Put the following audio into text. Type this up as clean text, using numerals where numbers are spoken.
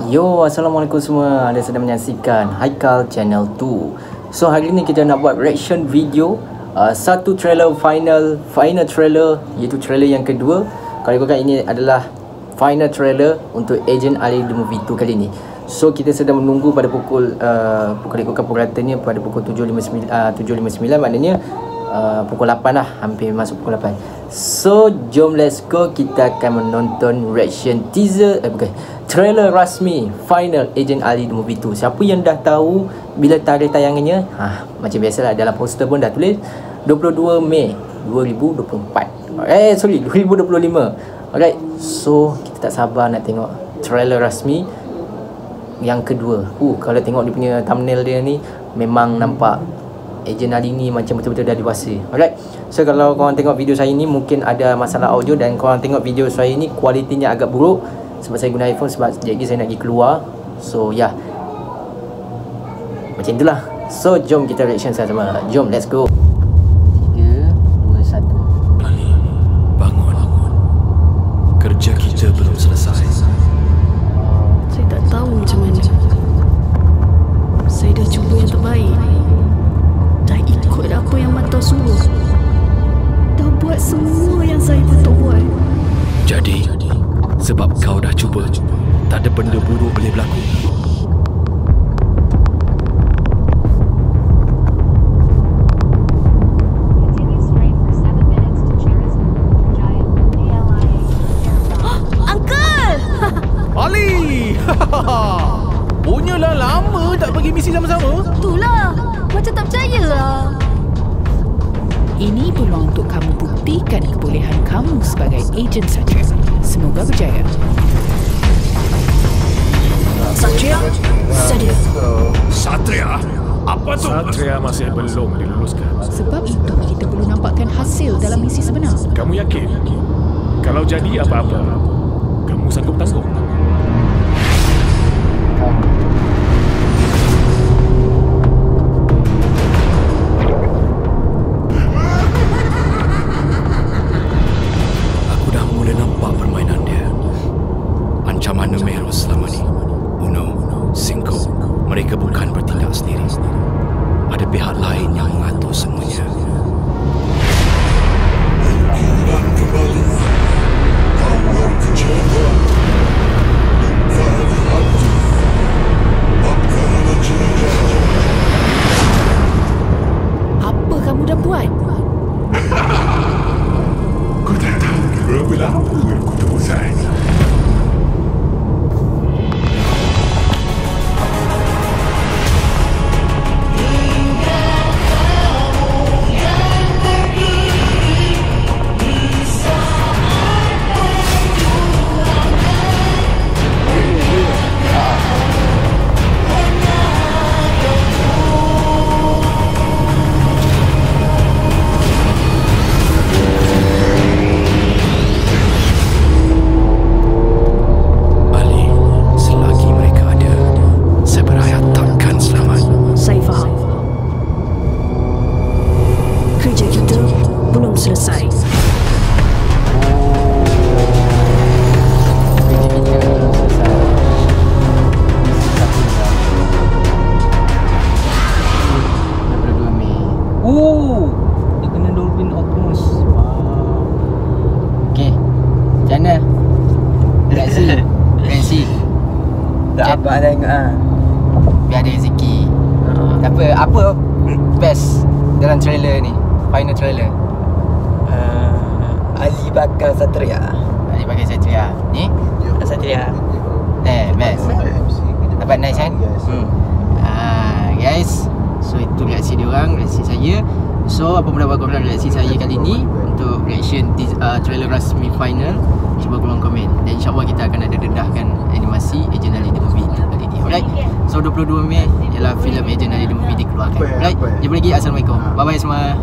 Yo, Assalamualaikum semua. Anda sedang menyaksikan Haikal Channel 2. So hari ni kita nak buat reaction video satu trailer final trailer, iaitu trailer yang kedua. Kalau ikutkan, ini adalah final trailer untuk Agent Ali The Movie 2 kali ni. So kita sedang menunggu pada pukul ikutkan pukul ratanya pada pukul 7.59, maknanya pukul 8 lah, hampir masuk pukul 8. So jom let's go, kita akan menonton reaction teaser trailer rasmi final Agent Ali The Movie 2. Siapa yang dah tahu bila tarikh tayangannya? Macam biasalah, dalam poster pun dah tulis 22 Mei 2024. 2025. Alright, so kita tak sabar nak tengok trailer rasmi yang kedua. Kalau tengok dia punya thumbnail dia ni, memang nampak Agent Ali ni macam betul-betul dah dewasa. Alright, so kalau korang tengok video saya ni mungkin ada masalah audio, dan korang tengok video saya ni kualitinya agak buruk sebab saya guna iPhone, sebab sekejap lagi saya nak pergi keluar. So ya, macam itulah. So jom kita reaction sama-sama. Jom let's go. 3, 2, 1. Ali, bangun. Kerja kita belum selesai. Saya tak tahu macam mana. Saya dah cuba yang terbaik. Dah ikut apa yang mata suruh. Dah buat semua yang saya patut buat. Jadi, sebab kau dah cuba, tak ada benda buruk boleh berlaku. Ali! Punyalah lama tak pergi misi sama-sama. Itulah, macam tak percaya lah. Ini peluang untuk kamu buktikan kebolehan kamu sebagai ejen Satria. Semoga berjaya. Satria? Satria? Apa tu? Satria masih belum diluluskan. Sebab itu kita perlu nampakkan hasil dalam misi sebenar. Kamu yakin? Kalau jadi apa-apa, kamu sanggup tanggung? Ancaman Numero selama ni, Uno, Cinco, mereka bukan bertindak sendiri. Ada pihak lain yang mengatur semuanya. Apa kamu dah buat? Kau tak tahu berapa lama aku terbosan. Selesai. Dia kena Dolphin Optimus. Okay, macam mana? Reaksi tak apa tengok biar ada rezeki. Apa best dalam trailer ni, final trailer? Ali bakal Satria. Ni? Satria. Best. Dapat nice kan? Guys, so itu reaksi diorang, reaksi saya. So apa pendapat korang reaksi saya kali ni untuk reaction trailer rasmi final? Cuba korang komen. Dan insyaAllah kita akan ada dedahkan animasi Agent Ali The Movie kali ni. Alright, so 22 Mei ialah filem Agent Ali The Movie dikeluarkan. Alright, jumpa lagi. Assalamualaikum. Bye bye semua.